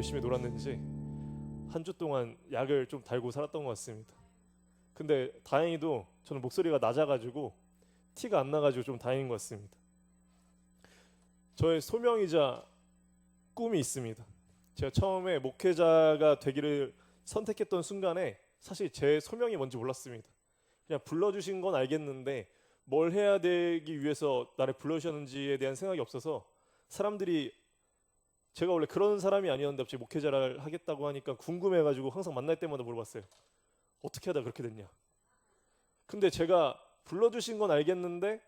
열심히 놀았는지 한 주 동안 약을 좀 달고 살았던 것 같습니다. 근데 다행히도 저는 목소리가 낮아가지고 티가 안 나가지고 좀 다행인 것 같습니다. 저의 소명이자 꿈이 있습니다. 제가 처음에 목회자가 되기를 선택했던 순간에 사실 제 소명이 뭔지 몰랐습니다. 그냥 불러주신 건 알겠는데 뭘 해야 되기 위해서 나를 불러주셨는지에 대한 생각이 없어서 사람들이 제가 원래 그런 사람이 아니었는데 갑자기 목회자를 하겠다고 하니까 궁금해가지고 항상 만날 때마다 물어봤어요. 어떻게 하다 그렇게 됐냐. 근데 제가 불러주신 건 알겠는데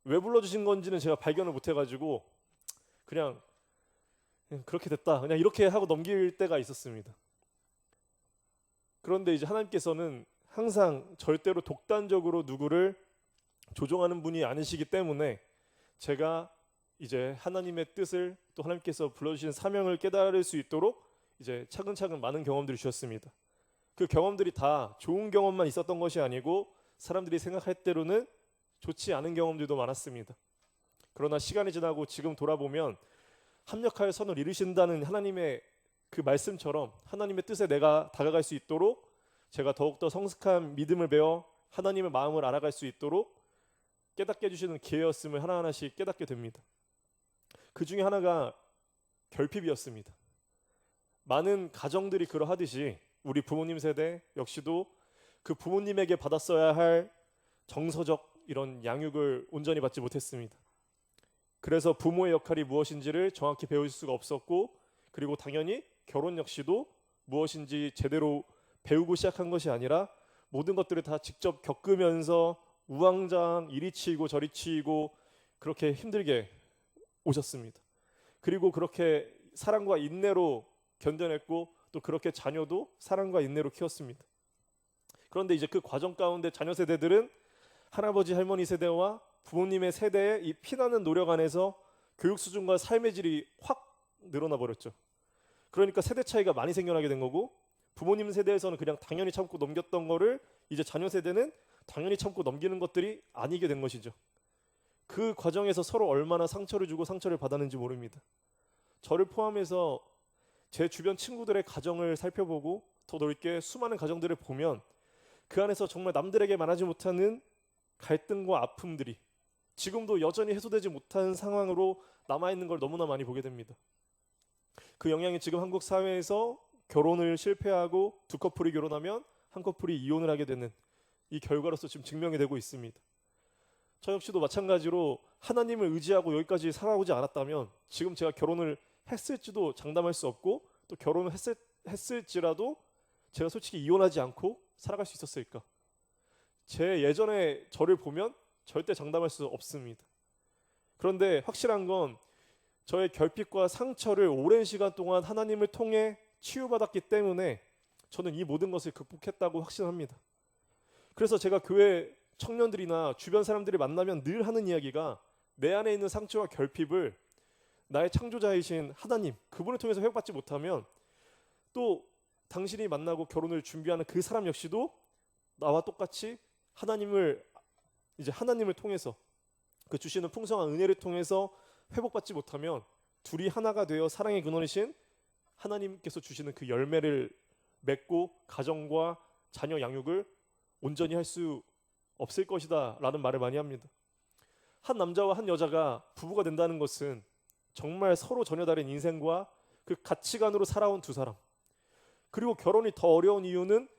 왜 불러주신 건지는 제가 발견을 못해가지고 그냥 그렇게 됐다. 그냥 이렇게 하고 넘길 때가 있었습니다. 그런데 이제 하나님께서는 항상 절대로 독단적으로 누구를 조종하는 분이 아니시기 때문에 제가 이제 하나님의 뜻을 또 하나님께서 불러주신 사명을 깨달을 수 있도록 이제 차근차근 많은 경험들을 주셨습니다. 그 경험들이 다 좋은 경험만 있었던 것이 아니고 사람들이 생각할 때로는 좋지 않은 경험들도 많았습니다. 그러나 시간이 지나고 지금 돌아보면 합력하여 선을 이루신다는 하나님의 그 말씀처럼 하나님의 뜻에 내가 다가갈 수 있도록 제가 더욱더 성숙한 믿음을 배워 하나님의 마음을 알아갈 수 있도록 깨닫게 해주시는 기회였음을 하나하나씩 깨닫게 됩니다. 그 중에 하나가 결핍이었습니다. 많은 가정들이 그러하듯이 우리 부모님 세대 역시도 그 부모님에게 받았어야 할 정서적 이런 양육을 온전히 받지 못했습니다. 그래서 부모의 역할이 무엇인지를 정확히 배울 수가 없었고, 그리고 당연히 결혼 역시도 무엇인지 제대로 배우고 시작한 것이 아니라 모든 것들을 다 직접 겪으면서 우왕좌왕 이리 치이고 저리 치이고 그렇게 힘들게 오셨습니다. 그리고 그렇게 사랑과 인내로 견뎌냈고 또 그렇게 자녀도 사랑과 인내로 키웠습니다. 그런데 이제 그 과정 가운데 자녀 세대들은 할아버지 할머니 세대와 부모님의 세대의 이 피나는 노력 안에서 교육 수준과 삶의 질이 확 늘어나 버렸죠. 그러니까 세대 차이가 많이 생겨나게 된 거고, 부모님 세대에서는 그냥 당연히 참고 넘겼던 거를 이제 자녀 세대는 당연히 참고 넘기는 것들이 아니게 된 것이죠. 그 과정에서 서로 얼마나 상처를 주고 상처를 받았는지 모릅니다. 저를 포함해서 제 주변 친구들의 가정을 살펴보고 더 넓게 수많은 가정들을 보면 그 안에서 정말 남들에게 말하지 못하는 갈등과 아픔들이 지금도 여전히 해소되지 못한 상황으로 남아있는 걸 너무나 많이 보게 됩니다. 그 영향이 지금 한국 사회에서 결혼을 실패하고 두 커플이 결혼하면 한 커플이 이혼을 하게 되는 이 결과로서 지금 증명이 되고 있습니다. 저 역시도 마찬가지로 하나님을 의지하고 여기까지 살아오지 않았다면 지금 제가 결혼을 했을지도 장담할 수 없고, 또 결혼을 했을지라도 제가 솔직히 이혼하지 않고 살아갈 수 있었을까? 제 예전에 저를 보면 절대 장담할 수 없습니다. 그런데 확실한 건 저의 결핍과 상처를 오랜 시간 동안 하나님을 통해 치유받았기 때문에 저는 이 모든 것을 극복했다고 확신합니다. 그래서 제가 교회 청년들이나 주변 사람들이 만나면 늘 하는 이야기가 내 안에 있는 상처와 결핍을 나의 창조자이신 하나님, 그분을 통해서 회복받지 못하면 또 당신이 만나고 결혼을 준비하는 그 사람 역시도 나와 똑같이 하나님을 통해서 그 주시는 풍성한 은혜를 통해서 회복받지 못하면 둘이 하나가 되어 사랑의 근원이신 하나님께서 주시는 그 열매를 맺고 가정과 자녀 양육을 온전히 할 수 없을 것이다 라는 말을 많이 합니다. 한 남자와 한 여자가 부부가 된다는 것은 정말 서로 전혀 다른 인생과 그 가치관으로 살아온 두 사람, 그리고 결혼이 더 어려운 이유는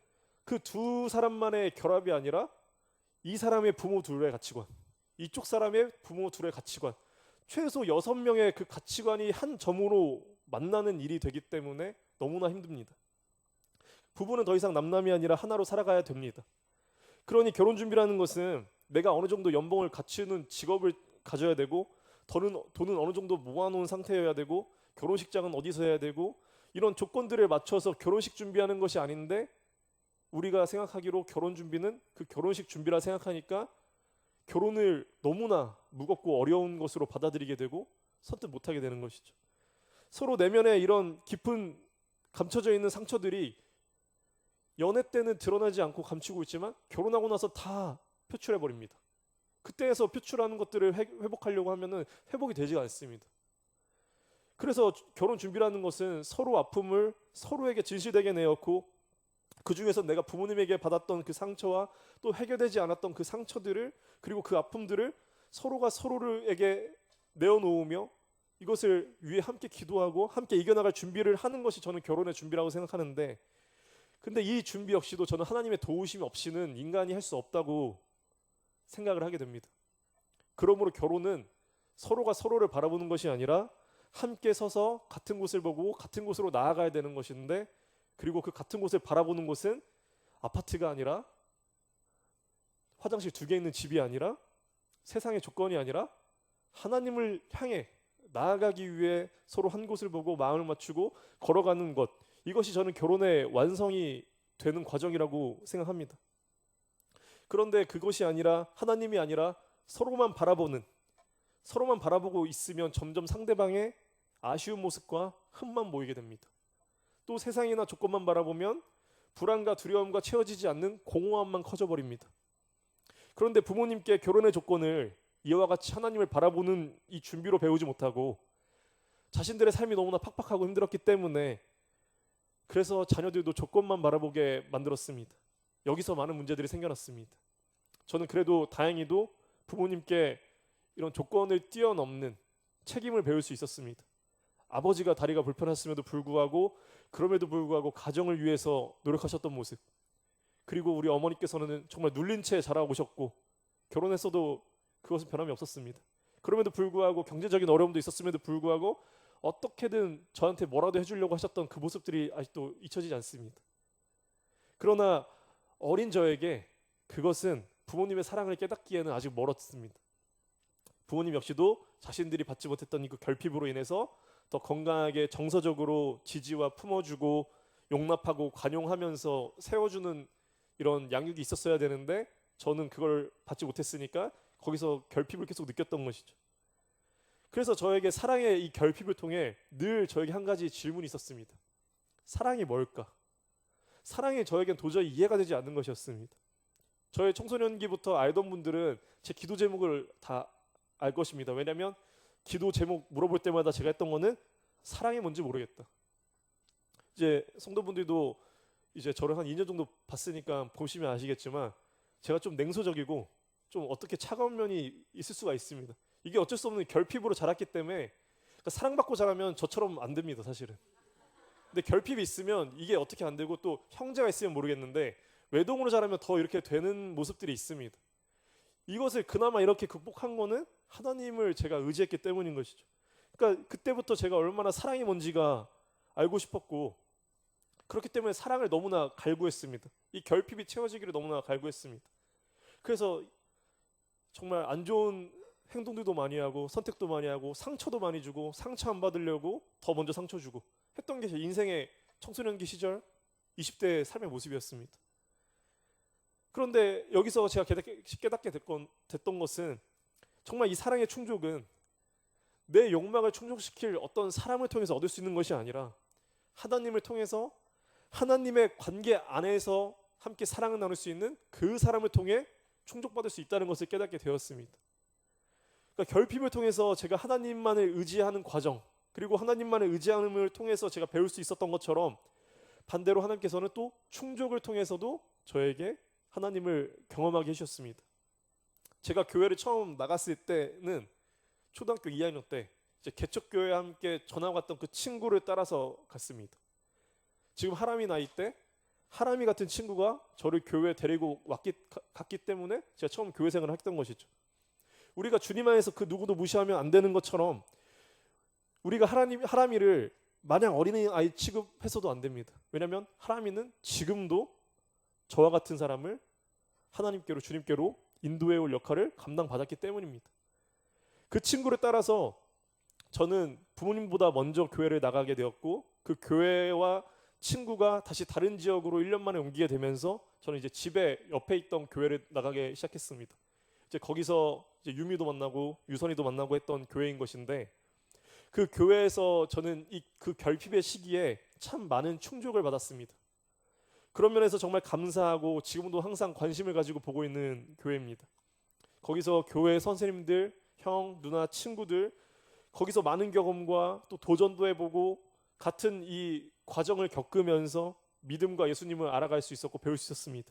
그 두 사람만의 결합이 아니라 이 사람의 부모 둘의 가치관, 이쪽 사람의 부모 둘의 가치관, 최소 6명의 그 가치관이 한 점으로 만나는 일이 되기 때문에 너무나 힘듭니다. 부부는 더 이상 남남이 아니라 하나로 살아가야 됩니다. 그러니 결혼 준비라는 것은 내가 어느 정도 연봉을 갖추는 직업을 가져야 되고, 돈은 어느 정도 모아놓은 상태여야 되고, 결혼식장은 어디서 해야 되고, 이런 조건들을 맞춰서 결혼식 준비하는 것이 아닌데, 우리가 생각하기로 결혼 준비는 그 결혼식 준비라 생각하니까 결혼을 너무나 무겁고 어려운 것으로 받아들이게 되고 선뜻 못하게 되는 것이죠. 서로 내면에 이런 깊은 감춰져 있는 상처들이 연애 때는 드러나지 않고 감추고 있지만 결혼하고 나서 다 표출해 버립니다. 그때에서 표출하는 것들을 회복하려고 하면은 회복이 되지 않습니다. 그래서 결혼 준비라는 것은 서로 아픔을 서로에게 진실되게 내었고, 그 중에서 내가 부모님에게 받았던 그 상처와 또 해결되지 않았던 그 상처들을, 그리고 그 아픔들을 서로가 서로에게 내어놓으며 이것을 위해 함께 기도하고 함께 이겨나갈 준비를 하는 것이 저는 결혼의 준비라고 생각하는데, 근데 이 준비 역시도 저는 하나님의 도우심 없이는 인간이 할 수 없다고 생각을 하게 됩니다. 그러므로 결혼은 서로가 서로를 바라보는 것이 아니라 함께 서서 같은 곳을 보고 같은 곳으로 나아가야 되는 것인데, 그리고 그 같은 곳을 바라보는 곳은 아파트가 아니라, 화장실 2개 있는 집이 아니라, 세상의 조건이 아니라 하나님을 향해 나아가기 위해 서로 한 곳을 보고 마음을 맞추고 걸어가는 것, 이것이 저는 결혼의 완성이 되는 과정이라고 생각합니다. 그런데 그것이 아니라, 하나님이 아니라 서로만 바라보고 있으면 점점 상대방의 아쉬운 모습과 흠만 보이게 됩니다. 또 세상이나 조건만 바라보면 불안과 두려움과 채워지지 않는 공허함만 커져버립니다. 그런데 부모님께 결혼의 조건을 이와 같이 하나님을 바라보는 이 준비로 배우지 못하고 자신들의 삶이 너무나 팍팍하고 힘들었기 때문에, 그래서 자녀들도 조건만 바라보게 만들었습니다. 여기서 많은 문제들이 생겨났습니다. 저는 그래도 다행히도 부모님께 이런 조건을 뛰어넘는 책임을 배울 수 있었습니다. 아버지가 다리가 불편했음에도 불구하고, 그럼에도 불구하고 가정을 위해서 노력하셨던 모습, 그리고 우리 어머니께서는 정말 눌린 채 자라오셨고 결혼했어도 그것은 변함이 없었습니다. 그럼에도 불구하고 경제적인 어려움도 있었음에도 불구하고 어떻게든 저한테 뭐라도 해주려고 하셨던 그 모습들이 아직도 잊혀지지 않습니다. 그러나 어린 저에게 그것은 부모님의 사랑을 깨닫기에는 아직 멀었습니다. 부모님 역시도 자신들이 받지 못했던 그 결핍으로 인해서 더 건강하게 정서적으로 지지와 품어주고 용납하고 관용하면서 세워주는 이런 양육이 있었어야 되는데, 저는 그걸 받지 못했으니까 거기서 결핍을 계속 느꼈던 것이죠. 그래서 저에게 사랑의 이 결핍을 통해 늘 저에게 한 가지 질문이 있었습니다. 사랑이 뭘까? 사랑이 저에겐 도저히 이해가 되지 않는 것이었습니다. 저의 청소년기부터 알던 분들은 제 기도 제목을 다 알 것입니다. 왜냐하면 기도 제목 물어볼 때마다 제가 했던 거는 사랑이 뭔지 모르겠다. 이제 성도분들도 이제 저를 한 2년 정도 봤으니까 보시면 아시겠지만 제가 좀 냉소적이고 좀 어떻게 차가운 면이 있을 수가 있습니다. 이게 어쩔 수 없는 결핍으로 자랐기 때문에, 그러니까 사랑받고 자라면 저처럼 안 됩니다, 사실은. 근데 결핍이 있으면 이게 어떻게 안 되고, 또 형제가 있으면 모르겠는데 외동으로 자라면 더 이렇게 되는 모습들이 있습니다. 이것을 그나마 이렇게 극복한 거는 하나님을 제가 의지했기 때문인 것이죠. 그러니까 그때부터 제가 얼마나 사랑이 뭔지가 알고 싶었고, 그렇기 때문에 사랑을 너무나 갈구했습니다. 이 결핍이 채워지기를 너무나 갈구했습니다. 그래서 정말 안 좋은 행동들도 많이 하고 선택도 많이 하고 상처도 많이 주고, 상처 안 받으려고 더 먼저 상처 주고 했던 게 제 인생의 청소년기 시절 20대 삶의 모습이었습니다. 그런데 여기서 제가 깨닫게 됐던 것은, 정말 이 사랑의 충족은 내 욕망을 충족시킬 어떤 사람을 통해서 얻을 수 있는 것이 아니라 하나님을 통해서, 하나님의 관계 안에서 함께 사랑을 나눌 수 있는 그 사람을 통해 충족받을 수 있다는 것을 깨닫게 되었습니다. 그러니까 결핍을 통해서 제가 하나님만을 의지하는 과정, 그리고 하나님만을 의지함을 통해서 제가 배울 수 있었던 것처럼, 반대로 하나님께서는 또 충족을 통해서도 저에게 하나님을 경험하게 해주셨습니다. 제가 교회를 처음 나갔을 때는 초등학교 2학년 때 이제 개척교회에 함께 전학 갔던 그 친구를 따라서 갔습니다. 지금 하람이 나이 때 하람이 같은 친구가 저를 교회에 데리고 갔기 때문에 제가 처음 교회 생활을 했던 것이죠. 우리가 주님 안에서 그 누구도 무시하면 안 되는 것처럼, 우리가 하람이를 마냥 어린아이 취급해서도 안 됩니다. 왜냐하면 하람이는 지금도 저와 같은 사람을 하나님께로, 주님께로 인도해 올 역할을 감당받았기 때문입니다. 그 친구를 따라서 저는 부모님보다 먼저 교회를 나가게 되었고, 그 교회와 친구가 다시 다른 지역으로 1년 만에 옮기게 되면서 저는 이제 집에 옆에 있던 교회를 나가게 시작했습니다. 이제 거기서 이제 유미도 만나고 유선이도 만나고 했던 교회인 것인데, 그 교회에서 저는 그 결핍의 시기에 참 많은 충족을 받았습니다. 그런 면에서 정말 감사하고 지금도 항상 관심을 가지고 보고 있는 교회입니다. 거기서 교회 선생님들, 형, 누나, 친구들, 거기서 많은 경험과 또 도전도 해보고 같은 이 과정을 겪으면서 믿음과 예수님을 알아갈 수 있었고 배울 수 있었습니다.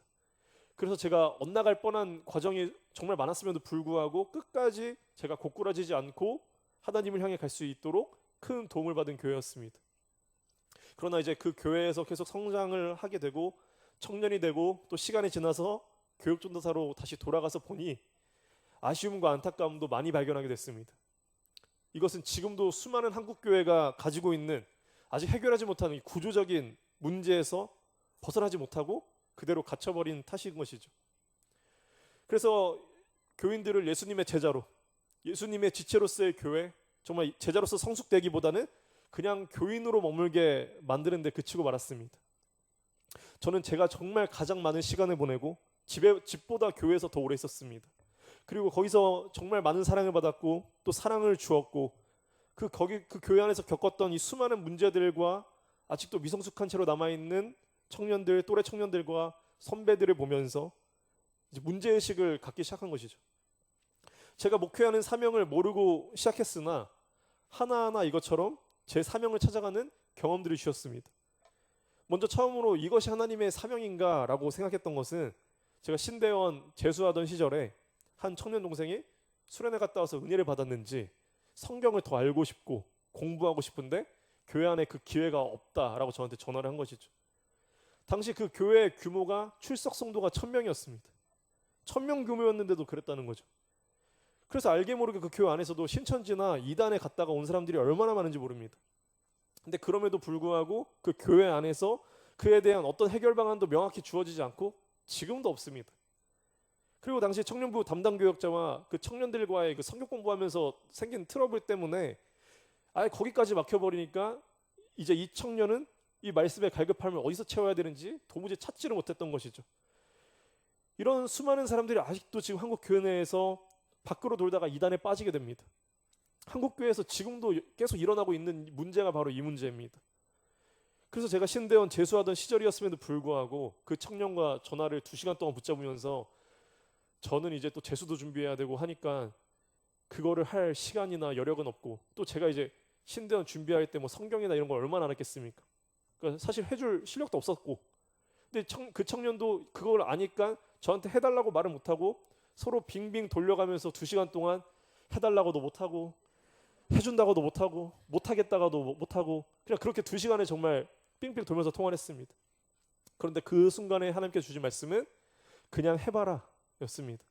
그래서 제가 엇나갈 뻔한 과정이 정말 많았음에도 불구하고 끝까지 제가 고꾸라지지 않고 하나님을 향해 갈 수 있도록 큰 도움을 받은 교회였습니다. 그러나 이제 그 교회에서 계속 성장을 하게 되고 청년이 되고 또 시간이 지나서 교육전도사로 다시 돌아가서 보니 아쉬움과 안타까움도 많이 발견하게 됐습니다. 이것은 지금도 수많은 한국 교회가 가지고 있는 아직 해결하지 못하는 이 구조적인 문제에서 벗어나지 못하고 그대로 갇혀버린 탓인 것이죠. 그래서 교인들을 예수님의 제자로, 예수님의 지체로서의 교회, 정말 제자로서 성숙되기보다는 그냥 교인으로 머물게 만드는 데 그치고 말았습니다. 저는 제가 정말 가장 많은 시간을 보내고 집보다 교회에서 더 오래 있었습니다. 그리고 거기서 정말 많은 사랑을 받았고 또 사랑을 주었고 그 교회 안에서 겪었던 이 수많은 문제들과 아직도 미성숙한 채로 남아있는 청년들, 또래 청년들과 선배들을 보면서 이제 문제의식을 갖기 시작한 것이죠. 제가 목회하는 사명을 모르고 시작했으나 하나하나 이것처럼 제 사명을 찾아가는 경험들을 주셨습니다. 먼저 처음으로 이것이 하나님의 사명인가 라고 생각했던 것은 제가 신대원 재수하던 시절에 한 청년 동생이 수련회 갔다 와서 은혜를 받았는지 성경을 더 알고 싶고 공부하고 싶은데 교회 안에 그 기회가 없다라고 저한테 전화를 한 것이죠. 당시 그 교회 규모가 출석 성도가 1000명이었습니다. 1000명 규모였는데도 그랬다는 거죠. 그래서 알게 모르게 그 교회 안에서도 신천지나 이단에 갔다가 온 사람들이 얼마나 많은지 모릅니다. 근데 그럼에도 불구하고 그 교회 안에서 그에 대한 어떤 해결 방안도 명확히 주어지지 않고 지금도 없습니다. 그리고 당시 청년부 담당 교역자와 그 청년들과의 그 성경 공부하면서 생긴 트러블 때문에 아예 거기까지 막혀버리니까 이제 이 청년은 이 말씀의 갈급함을 어디서 채워야 되는지 도무지 찾지를 못했던 것이죠. 이런 수많은 사람들이 아직도 지금 한국 교회 내에서 밖으로 돌다가 이단에 빠지게 됩니다. 한국 교회에서 지금도 계속 일어나고 있는 문제가 바로 이 문제입니다. 그래서 제가 신대원 재수하던 시절이었음에도 불구하고 그 청년과 전화를 2시간 동안 붙잡으면서 저는 이제 또 재수도 준비해야 되고 하니까 그거를 할 시간이나 여력은 없고 또 제가 이제 신대원 준비할 때 뭐 성경이나 이런 걸 얼마나 알았겠습니까? 그러니까 사실 해줄 실력도 없었고 근데 그 청년도 그걸 아니까 저한테 해달라고 말을 못하고 서로 빙빙 돌려가면서 2시간 동안 해달라고도 못하고 해준다고도 못하고 못하겠다가도 못하고 그냥 그렇게 2시간을 정말 빙빙 돌면서 통화를 했습니다. 그런데 그 순간에 하나님께 주신 말씀은 그냥 해봐라 였습니다.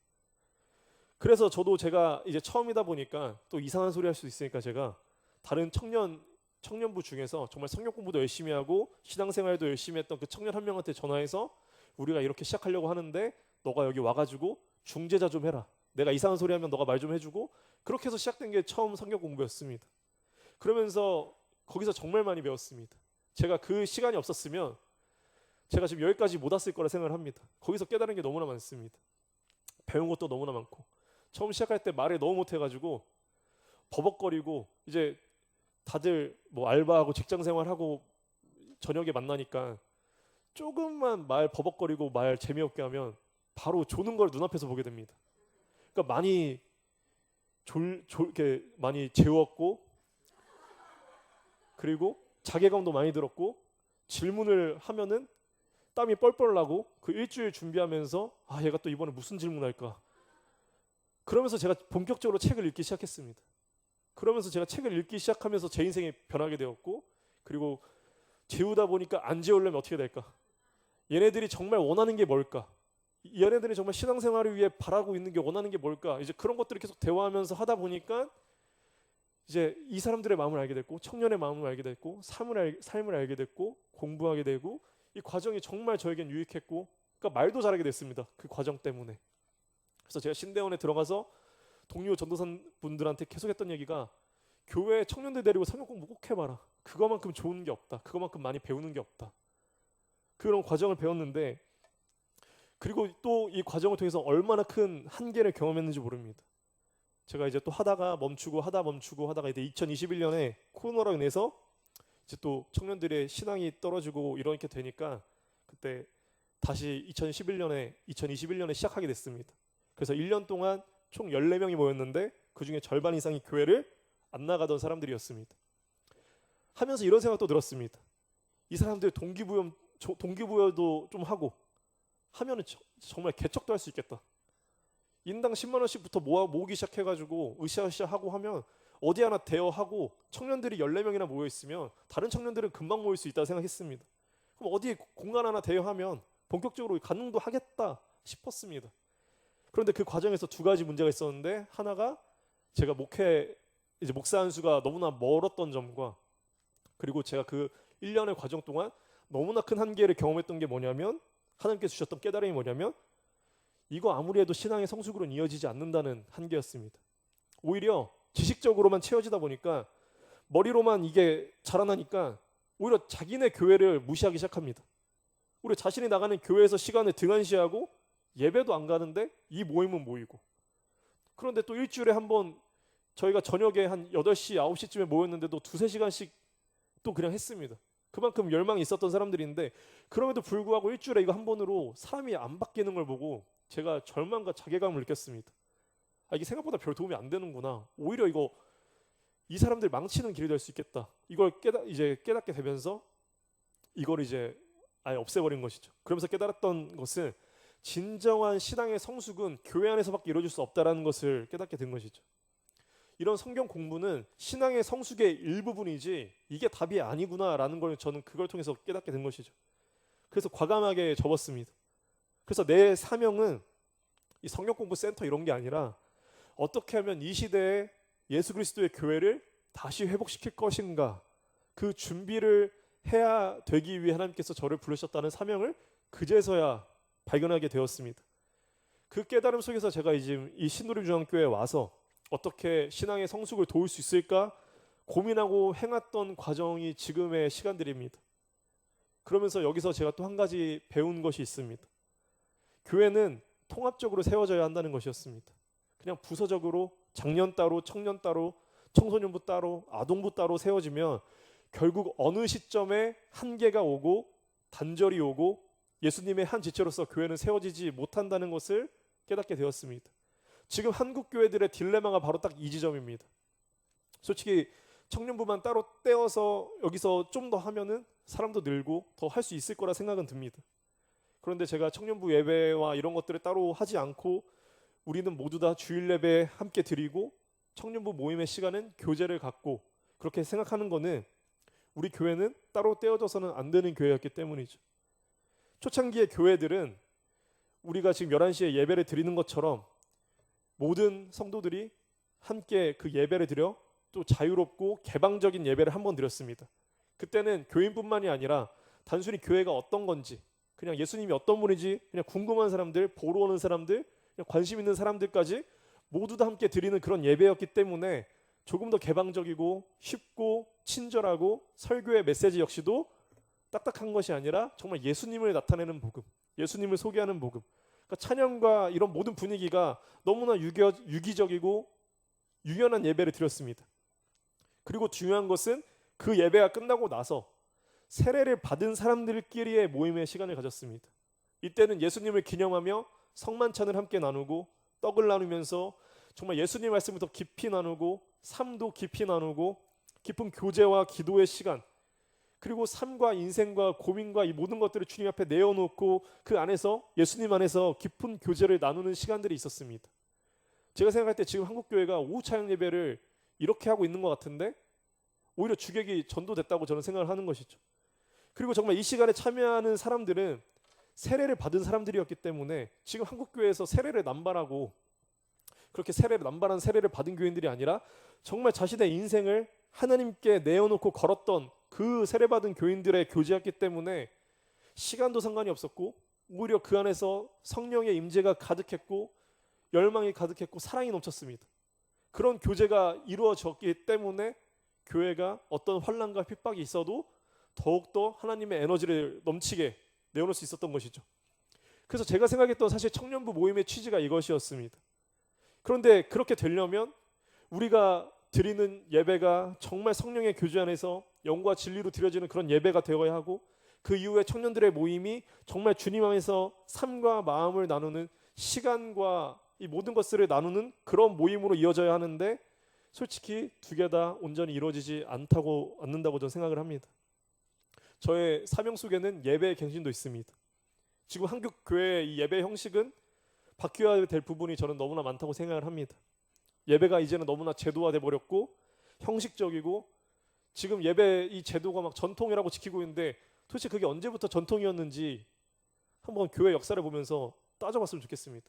그래서 저도 제가 이제 처음이다 보니까 또 이상한 소리 할 수 있으니까 제가 다른 청년부 중에서 정말 성경 공부도 열심히 하고 신앙생활도 열심히 했던 그 청년 한 명한테 전화해서 우리가 이렇게 시작하려고 하는데 너가 여기 와가지고 중재자 좀 해라. 내가 이상한 소리 하면 너가 말 좀 해주고 그렇게 해서 시작된 게 처음 성경 공부였습니다. 그러면서 거기서 정말 많이 배웠습니다. 제가 그 시간이 없었으면 제가 지금 여기까지 못 왔을 거라 생각을 합니다. 거기서 깨달은 게 너무나 많습니다. 배운 것도 너무나 많고 처음 시작할 때 말을 너무 못해가지고 버벅거리고 이제 다들 뭐 알바하고 직장생활하고 저녁에 만나니까 조금만 말 버벅거리고 말 재미없게 하면 바로 조는 걸 눈앞에서 보게 됩니다. 그러니까 많이 이렇게 많이 재웠고 그리고 자괴감도 많이 들었고 질문을 하면은 땀이 뻘뻘 나고 그 일주일 준비하면서 아 얘가 또 이번에 무슨 질문할까 그러면서 제가 본격적으로 책을 읽기 시작했습니다. 그러면서 제가 책을 읽기 시작하면서 제 인생이 변하게 되었고 그리고 재우다 보니까 안 재우려면 어떻게 될까 얘네들이 정말 원하는 게 뭘까 얘네들이 정말 신앙생활을 위해 바라고 있는 게 원하는 게 뭘까 이제 그런 것들을 계속 대화하면서 하다 보니까 이제 이 사람들의 마음을 알게 됐고 청년의 마음을 알게 됐고 삶을 알게 됐고 공부하게 되고 이 과정이 정말 저에겐 유익했고 그러니까 말도 잘하게 됐습니다. 그 과정 때문에. 그래서 제가 신대원에 들어가서 동료 전도사분들한테 계속했던 얘기가 교회 청년들 데리고 성경 공부 꼭 해봐라. 그거만큼 좋은 게 없다. 그거만큼 많이 배우는 게 없다. 그런 과정을 배웠는데 그리고 또 이 과정을 통해서 얼마나 큰 한계를 경험했는지 모릅니다. 제가 이제 또 하다가 하다가 이제 2021년에 코로나로 인해서 이제 또 청년들의 신앙이 떨어지고 이렇게 되니까 그때 다시 2021년에 시작하게 됐습니다. 그래서 1년 동안 총 14명이 모였는데 그중에 절반 이상이 교회를 안 나가던 사람들이었습니다. 하면서 이런 생각도 들었습니다. 이 사람들 동기부여도 좀 하고 하면은 정말 개척도 할 수 있겠다. 인당 10만 원씩부터 모으기 시작해가지고 으쌰으쌰 하고 하면 어디 하나 대여하고 청년들이 14명이나 모여 있으면 다른 청년들은 금방 모일 수 있다고 생각했습니다. 그럼 어디 공간 하나 대여하면 본격적으로 가능도 하겠다 싶었습니다. 그런데 그 과정에서 두 가지 문제가 있었는데, 하나가 제가 목사 한 수가 너무나 멀었던 점과, 그리고 제가 그 1년의 과정 동안 너무나 큰 한계를 경험했던 게 뭐냐면, 하나님께서 주셨던 깨달음이 뭐냐면, 이거 아무리 해도 신앙의 성숙으로는 이어지지 않는다는 한계였습니다. 오히려 지식적으로만 채워지다 보니까, 머리로만 이게 자라나니까 오히려 자기네 교회를 무시하기 시작합니다. 우리 자신이 나가는 교회에서 시간을 등한시하고 예배도 안 가는데 이 모임은 모이고, 그런데 또 일주일에 한 번 저희가 저녁에 한 8시, 9시쯤에 모였는데도 2-3시간씩 또 그냥 했습니다. 그만큼 열망이 있었던 사람들인데, 그럼에도 불구하고 일주일에 이거 한 번으로 사람이 안 바뀌는 걸 보고 제가 절망과 자괴감을 느꼈습니다. 이게 생각보다 별 도움이 안 되는구나. 오히려 이 사람들 망치는 길이 될 수 있겠다. 이걸 깨닫게 되면서 이걸 이제 아예 없애버린 것이죠. 그러면서 깨달았던 것은, 진정한 신앙의 성숙은 교회 안에서밖에 이루어질 수 없다라는 것을 깨닫게 된 것이죠. 이런 성경 공부는 신앙의 성숙의 일부분이지 이게 답이 아니구나라는 걸 저는 그걸 통해서 깨닫게 된 것이죠. 그래서 과감하게 접었습니다. 그래서 내 사명은 이 성경 공부 센터 이런 게 아니라, 어떻게 하면 이 시대에 예수 그리스도의 교회를 다시 회복시킬 것인가, 그 준비를 해야 되기 위해 하나님께서 저를 부르셨다는 사명을 그제서야 발견하게 되었습니다. 그 깨달음 속에서 제가 이제 이 신도림중앙교회에 와서 어떻게 신앙의 성숙을 도울 수 있을까 고민하고 행했던 과정이 지금의 시간들입니다. 그러면서 여기서 제가 또 한 가지 배운 것이 있습니다. 교회는 통합적으로 세워져야 한다는 것이었습니다. 그냥 부서적으로 장년 따로, 청년 따로, 청소년부 따로, 아동부 따로 세워지면 결국 어느 시점에 한계가 오고 단절이 오고 예수님의 한 지체로서 교회는 세워지지 못한다는 것을 깨닫게 되었습니다. 지금 한국 교회들의 딜레마가 바로 딱 이 지점입니다. 솔직히 청년부만 따로 떼어서 여기서 좀 더 하면은 사람도 늘고 더 할 수 있을 거라 생각은 듭니다. 그런데 제가 청년부 예배와 이런 것들을 따로 하지 않고 우리는 모두 다 주일 예배 함께 드리고 청년부 모임의 시간은 교제를 갖고 그렇게 생각하는 거는, 우리 교회는 따로 떼어져서는 안 되는 교회였기 때문이죠. 초창기의 교회들은 우리가 지금 11시에 예배를 드리는 것처럼 모든 성도들이 함께 그 예배를 드려 또 자유롭고 개방적인 예배를 한번 드렸습니다. 그때는 교인뿐만이 아니라 단순히 교회가 어떤 건지, 그냥 예수님이 어떤 분인지 그냥 궁금한 사람들, 보러 오는 사람들, 그냥 관심 있는 사람들까지 모두 다 함께 드리는 그런 예배였기 때문에 조금 더 개방적이고 쉽고 친절하고, 설교의 메시지 역시도 딱딱한 것이 아니라 정말 예수님을 나타내는 복음, 예수님을 소개하는 복음. 그러니까 찬양과 이런 모든 분위기가 너무나 유기적이고 유연한 예배를 드렸습니다. 그리고 중요한 것은 그 예배가 끝나고 나서 세례를 받은 사람들끼리의 모임의 시간을 가졌습니다. 이때는 예수님을 기념하며 성만찬을 함께 나누고 떡을 나누면서 정말 예수님 말씀을 더 깊이 나누고 삶도 깊이 나누고 깊은 교제와 기도의 시간, 그리고 삶과 인생과 고민과 이 모든 것들을 주님 앞에 내어놓고 그 안에서 예수님 안에서 깊은 교제를 나누는 시간들이 있었습니다. 제가 생각할 때 지금 한국교회가 오후 찬양 예배를 이렇게 하고 있는 것 같은데 오히려 주객이 전도됐다고 저는 생각을 하는 것이죠. 그리고 정말 이 시간에 참여하는 사람들은 세례를 받은 사람들이었기 때문에 지금 한국교회에서 세례를 남발하고 그렇게 남발한 세례를 받은 교인들이 아니라 정말 자신의 인생을 하나님께 내어놓고 걸었던 그 세례받은 교인들의 교제였기 때문에 시간도 상관이 없었고, 오히려 그 안에서 성령의 임재가 가득했고 열망이 가득했고 사랑이 넘쳤습니다. 그런 교제가 이루어졌기 때문에 교회가 어떤 환난과 핍박이 있어도 더욱더 하나님의 에너지를 넘치게 내어놓을 수 있었던 것이죠. 그래서 제가 생각했던 사실 청년부 모임의 취지가 이것이었습니다. 그런데 그렇게 되려면 우리가 드리는 예배가 정말 성령의 교제 안에서 영과 진리로 드려지는 그런 예배가 되어야 하고, 그 이후에 청년들의 모임이 정말 주님 안에서 삶과 마음을 나누는 시간과 이 모든 것들을 나누는 그런 모임으로 이어져야 하는데, 솔직히 두 개 다 온전히 이루어지지 않는다고 저는 생각을 합니다. 저의 사명 속에는 예배 갱신도 있습니다. 지금 한국 교회의 이 예배 형식은 바뀌어야 될 부분이 저는 너무나 많다고 생각을 합니다. 예배가 이제는 너무나 제도화돼 버렸고 형식적이고, 지금 예배 이 제도가 막 전통이라고 지키고 있는데 도대체 그게 언제부터 전통이었는지 한번 교회 역사를 보면서 따져봤으면 좋겠습니다.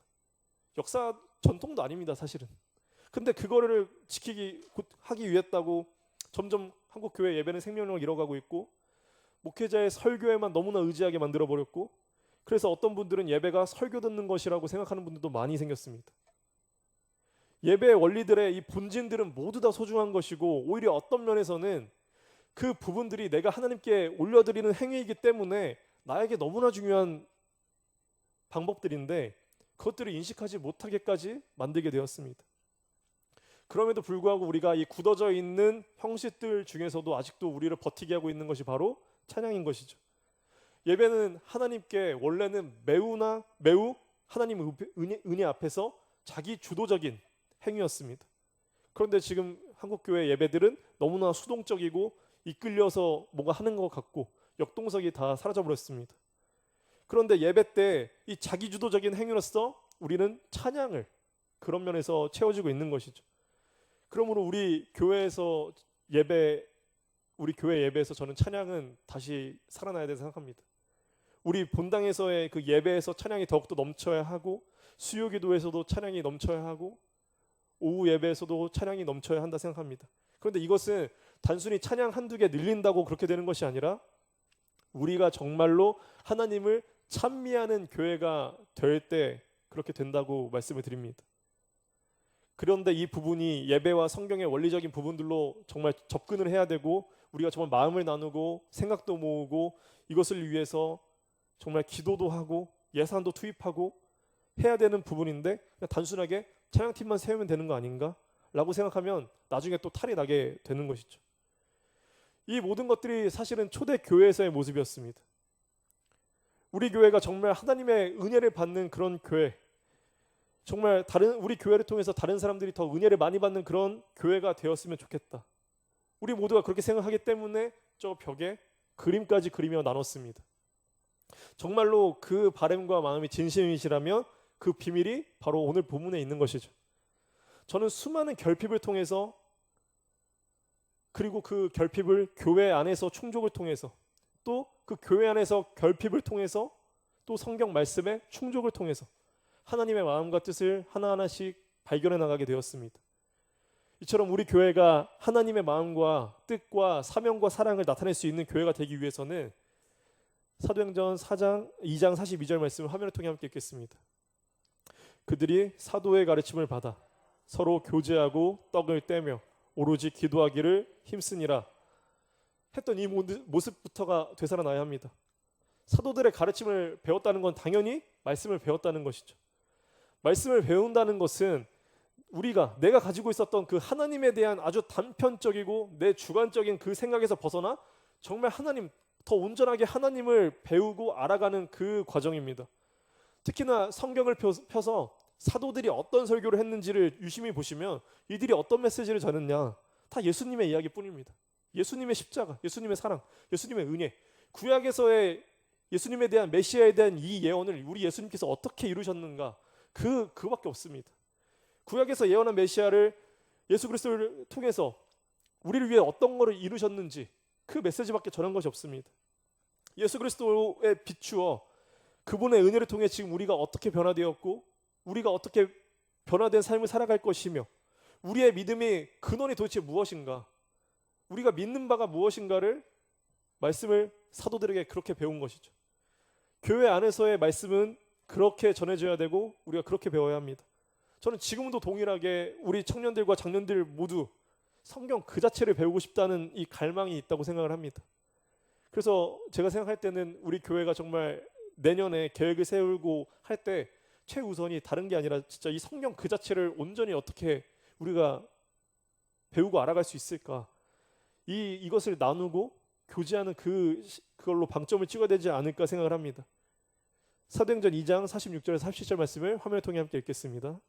역사 전통도 아닙니다, 사실은. 근데 그거를 하기 위했다고 점점 한국 교회 예배는 생명력을 잃어가고 있고, 목회자의 설교에만 너무나 의지하게 만들어 버렸고, 그래서 어떤 분들은 예배가 설교 듣는 것이라고 생각하는 분들도 많이 생겼습니다. 예배의 원리들의 이 본질들은 모두 다 소중한 것이고, 오히려 어떤 면에서는 그 부분들이 내가 하나님께 올려드리는 행위이기 때문에 나에게 너무나 중요한 방법들인데 그것들을 인식하지 못하게까지 만들게 되었습니다. 그럼에도 불구하고 우리가 이 굳어져 있는 형식들 중에서도 아직도 우리를 버티게 하고 있는 것이 바로 찬양인 것이죠. 예배는 하나님께 원래는 매우 하나님 은혜 앞에서 자기 주도적인 행위였습니다. 그런데 지금 한국교회 예배들은 너무나 수동적이고 이끌려서 뭔가 하는 것 같고 역동성이 다 사라져버렸습니다. 그런데 예배 때 이 자기 주도적인 행위로서 우리는 찬양을 그런 면에서 채워지고 있는 것이죠. 그러므로 우리 교회 예배에서 저는 찬양은 다시 살아나야 된다고 생각합니다. 우리 본당에서의 그 예배에서 찬양이 더욱더 넘쳐야 하고, 수요 기도에서도 찬양이 넘쳐야 하고, 오후 예배에서도 찬양이 넘쳐야 한다 생각합니다. 그런데 이것은 단순히 찬양 한두 개 늘린다고 그렇게 되는 것이 아니라 우리가 정말로 하나님을 찬미하는 교회가 될 때 그렇게 된다고 말씀을 드립니다. 그런데 이 부분이 예배와 성경의 원리적인 부분들로 정말 접근을 해야 되고, 우리가 정말 마음을 나누고 생각도 모으고 이것을 위해서 정말 기도도 하고 예산도 투입하고 해야 되는 부분인데, 그냥 단순하게 찬양팀만 세우면 되는 거 아닌가? 라고 생각하면 나중에 또 탈이 나게 되는 것이죠. 이 모든 것들이 사실은 초대 교회에서의 모습이었습니다. 우리 교회가 정말 하나님의 은혜를 받는 그런 교회, 정말 우리 교회를 통해서 다른 사람들이 더 은혜를 많이 받는 그런 교회가 되었으면 좋겠다. 우리 모두가 그렇게 생각하기 때문에 저 벽에 그림까지 그리며 나눴습니다. 정말로 그 바람과 마음이 진심이시라면 그 비밀이 바로 오늘 본문에 있는 것이죠. 저는 수많은 결핍을 통해서, 그리고 그 결핍을 교회 안에서 충족을 통해서, 또 그 교회 안에서 결핍을 통해서, 또 성경 말씀의 충족을 통해서 하나님의 마음과 뜻을 하나하나씩 발견해 나가게 되었습니다. 이처럼 우리 교회가 하나님의 마음과 뜻과 사명과 사랑을 나타낼 수 있는 교회가 되기 위해서는 사도행전 2장 42절 말씀을 화면을 통해 함께 읽겠습니다. 그들이 사도의 가르침을 받아 서로 교제하고 떡을 떼며 오로지 기도하기를 힘쓰니라 했던 이 모습부터가 되살아나야 합니다. 사도들의 가르침을 배웠다는 건 당연히 말씀을 배웠다는 것이죠. 말씀을 배운다는 것은 내가 가지고 있었던 그 하나님에 대한 아주 단편적이고 내 주관적인 그 생각에서 벗어나 정말 더 온전하게 하나님을 배우고 알아가는 그 과정입니다. 특히나 성경을 펴서 사도들이 어떤 설교를 했는지를 유심히 보시면 이들이 어떤 메시지를 전했냐, 다 예수님의 이야기뿐입니다. 예수님의 십자가, 예수님의 사랑, 예수님의 은혜, 구약에서의 예수님에 대한 메시아에 대한 이 예언을 우리 예수님께서 어떻게 이루셨는가, 그밖에 없습니다. 구약에서 예언한 메시아를 예수 그리스도를 통해서 우리를 위해 어떤 거를 이루셨는지 그 메시지밖에 전한 것이 없습니다. 예수 그리스도에 비추어 그분의 은혜를 통해 지금 우리가 어떻게 변화되었고 우리가 어떻게 변화된 삶을 살아갈 것이며 우리의 믿음의 근원이 도대체 무엇인가, 우리가 믿는 바가 무엇인가를 말씀을 사도들에게 그렇게 배운 것이죠. 교회 안에서의 말씀은 그렇게 전해져야 되고 우리가 그렇게 배워야 합니다. 저는 지금도 동일하게 우리 청년들과 장년들 모두 성경 그 자체를 배우고 싶다는 이 갈망이 있다고 생각을 합니다. 그래서 제가 생각할 때는 우리 교회가 정말 내년에 계획을 세우고 할 때 최우선이 다른 게 아니라 진짜 이 성경 그 자체를 온전히 어떻게 우리가 배우고 알아갈 수 있을까, 이것을 나누고 교제하는 그걸로 방점을 찍어야 되지 않을까 생각을 합니다. 사도행전 2장 46절에서 47절 말씀을 화면을 통해 함께 읽겠습니다.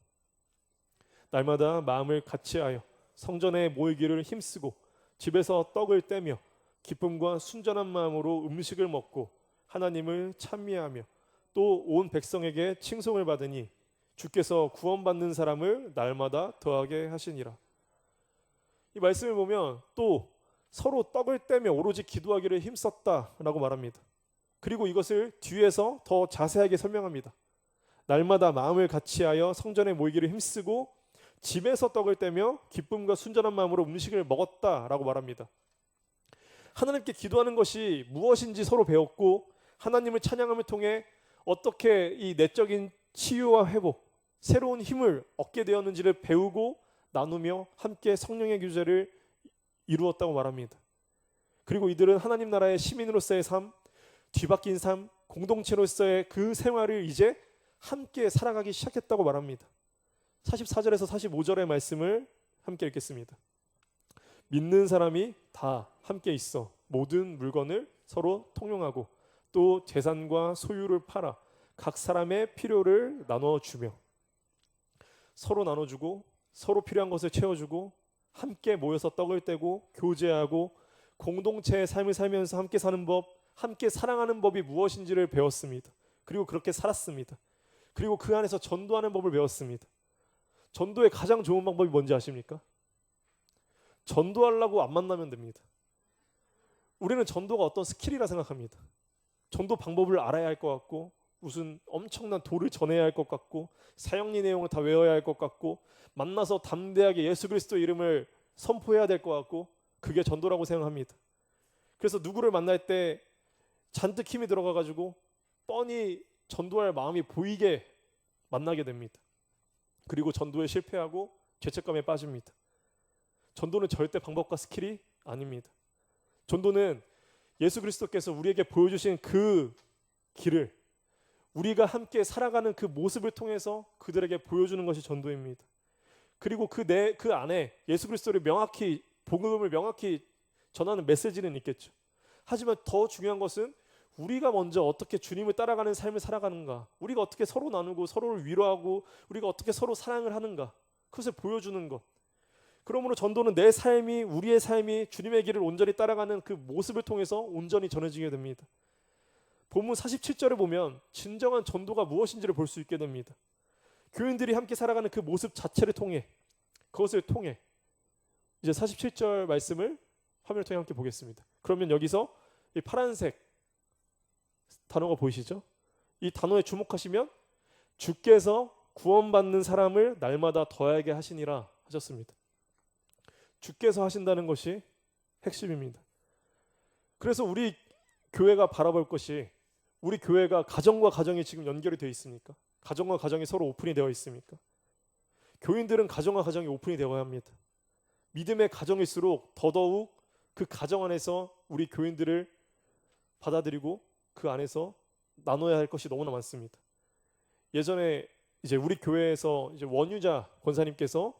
날마다 마음을 같이하여 성전에 모이기를 힘쓰고 집에서 떡을 떼며 기쁨과 순전한 마음으로 음식을 먹고 하나님을 찬미하며 또 온 백성에게 칭송을 받으니 주께서 구원받는 사람을 날마다 더하게 하시니라. 이 말씀을 보면 또 서로 떡을 떼며 오로지 기도하기를 힘썼다라고 말합니다. 그리고 이것을 뒤에서 더 자세하게 설명합니다. 날마다 마음을 같이하여 성전에 모이기를 힘쓰고 집에서 떡을 떼며 기쁨과 순전한 마음으로 음식을 먹었다라고 말합니다. 하나님께 기도하는 것이 무엇인지 서로 배웠고 하나님을 찬양함을 통해 어떻게 이 내적인 치유와 회복, 새로운 힘을 얻게 되었는지를 배우고 나누며 함께 성령의 교제를 이루었다고 말합니다. 그리고 이들은 하나님 나라의 시민으로서의 삶, 뒤바뀐 삶, 공동체로서의 그 생활을 이제 함께 살아가기 시작했다고 말합니다. 44절에서 45절의 말씀을 함께 읽겠습니다. 믿는 사람이 다 함께 있어 모든 물건을 서로 통용하고 또 재산과 소유를 팔아 각 사람의 필요를 나눠주며 서로 나눠주고 서로 필요한 것을 채워주고 함께 모여서 떡을 떼고 교제하고 공동체의 삶을 살면서 함께 사는 법, 함께 사랑하는 법이 무엇인지를 배웠습니다. 그리고 그렇게 살았습니다. 그리고 그 안에서 전도하는 법을 배웠습니다. 전도의 가장 좋은 방법이 뭔지 아십니까? 전도하려고 안 만나면 됩니다. 우리는 전도가 어떤 스킬이라 생각합니다. 전도 방법을 알아야 할 것 같고 무슨 엄청난 도를 전해야 할 것 같고 사형리 내용을 다 외워야 할 것 같고 만나서 담대하게 예수 그리스도 이름을 선포해야 될 것 같고 그게 전도라고 생각합니다. 그래서 누구를 만날 때 잔뜩 힘이 들어가가지고 뻔히 전도할 마음이 보이게 만나게 됩니다. 그리고 전도에 실패하고 죄책감에 빠집니다. 전도는 절대 방법과 스킬이 아닙니다. 전도는 예수 그리스도께서 우리에게 보여주신 그 길을 우리가 함께 살아가는 그 모습을 통해서 그들에게 보여주는 것이 전도입니다. 그리고 그 안에 예수 그리스도를 명확히 복음을 명확히 전하는 메시지는 있겠죠. 하지만 더 중요한 것은 우리가 먼저 어떻게 주님을 따라가는 삶을 살아가는가, 우리가 어떻게 서로 나누고 서로를 위로하고 우리가 어떻게 서로 사랑을 하는가, 그것을 보여주는 것. 그러므로 전도는 내 삶이, 우리의 삶이 주님의 길을 온전히 따라가는 그 모습을 통해서 온전히 전해지게 됩니다. 본문 47절을 보면 진정한 전도가 무엇인지를 볼 수 있게 됩니다. 교인들이 함께 살아가는 그 모습 자체를 통해, 그것을 통해 이제 47절 말씀을 화면을 통해 함께 보겠습니다. 그러면 여기서 이 파란색 단어가 보이시죠? 이 단어에 주목하시면 주께서 구원받는 사람을 날마다 더하게 하시니라 하셨습니다. 주께서 하신다는 것이 핵심입니다. 그래서 우리 교회가 바라볼 것이, 우리 교회가 가정과 가정이 지금 연결이 되어 있습니까? 가정과 가정이 서로 오픈이 되어 있습니까? 교인들은 가정과 가정이 오픈이 되어야 합니다. 믿음의 가정일수록 더더욱 그 가정 안에서 우리 교인들을 받아들이고 그 안에서 나눠야 할 것이 너무나 많습니다. 예전에 이제 우리 교회에서 이제 원유자 권사님께서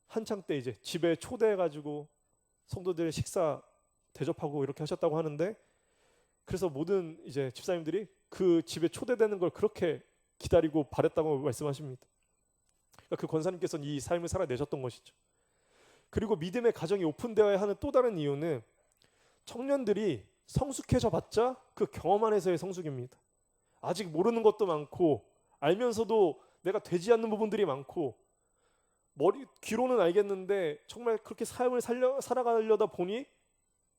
한창 때 이제 집에 초대해가지고 성도들 식사 대접하고 이렇게 하셨다고 하는데, 그래서 모든 이제 집사님들이 그 집에 초대되는 걸 그렇게 기다리고 바랬다고 말씀하십니다. 그러니까 그 권사님께서는 이 삶을 살아내셨던 것이죠. 그리고 믿음의 가정이 오픈되어야 하는 또 다른 이유는 청년들이 성숙해져 봤자 그 경험 안에서의 성숙입니다. 아직 모르는 것도 많고 알면서도 내가 되지 않는 부분들이 많고 귀로는 알겠는데 정말 그렇게 삶을 살아가려다 보니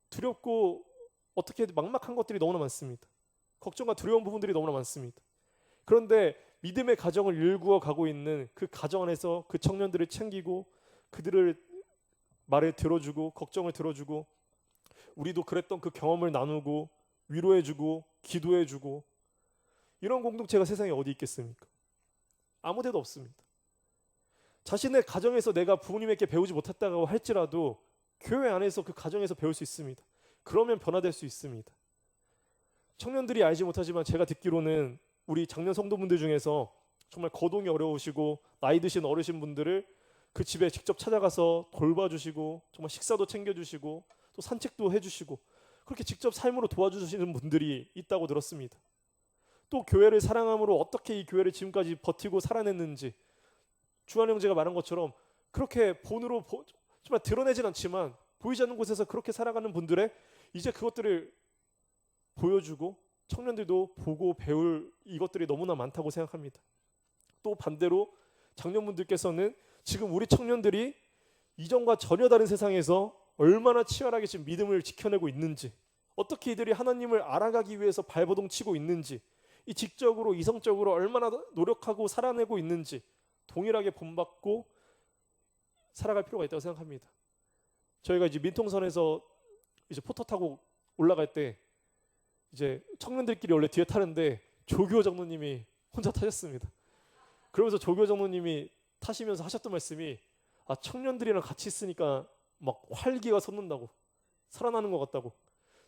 두렵고 어떻게 막막한 것들이 너무나 많습니다. 걱정과 두려운 부분들이 너무나 많습니다. 그런데 믿음의 가정을 일구어 가고 있는 그 가정 안에서 그 청년들을 챙기고 그들을 말을 들어주고 걱정을 들어주고 우리도 그랬던 그 경험을 나누고 위로해주고 기도해주고, 이런 공동체가 세상에 어디 있겠습니까? 아무 데도 없습니다. 자신의 가정에서 내가 부모님에게 배우지 못했다고 할지라도 교회 안에서 그 가정에서 배울 수 있습니다. 그러면 변화될 수 있습니다. 청년들이 알지 못하지만 제가 듣기로는 우리 장년 성도분들 중에서 정말 거동이 어려우시고 나이 드신 어르신분들을 그 집에 직접 찾아가서 돌봐주시고 정말 식사도 챙겨주시고 또 산책도 해주시고 그렇게 직접 삶으로 도와주시는 분들이 있다고 들었습니다. 또 교회를 사랑함으로 어떻게 이 교회를 지금까지 버티고 살아냈는지, 주한 형제가 말한 것처럼 그렇게 본으로 정말 드러내진 않지만 보이지 않는 곳에서 그렇게 살아가는 분들의 이제 그것들을 보여주고 청년들도 보고 배울 이것들이 너무나 많다고 생각합니다. 또 반대로 장년분들께서는 지금 우리 청년들이 이전과 전혀 다른 세상에서 얼마나 치열하게 지금 믿음을 지켜내고 있는지, 어떻게 이들이 하나님을 알아가기 위해서 발버둥 치고 있는지, 이 직적으로 이성적으로 얼마나 노력하고 살아내고 있는지 동일하게 본받고 살아갈 필요가 있다고 생각합니다. 저희가 이제 민통선에서 이제 포터 타고 올라갈 때 이제 청년들끼리 원래 뒤에 타는데 조교 장로님이 혼자 타셨습니다. 그러면서 조교 장로님이 타시면서 하셨던 말씀이 청년들이랑 같이 있으니까 막 활기가 솟는다고, 살아나는 것 같다고.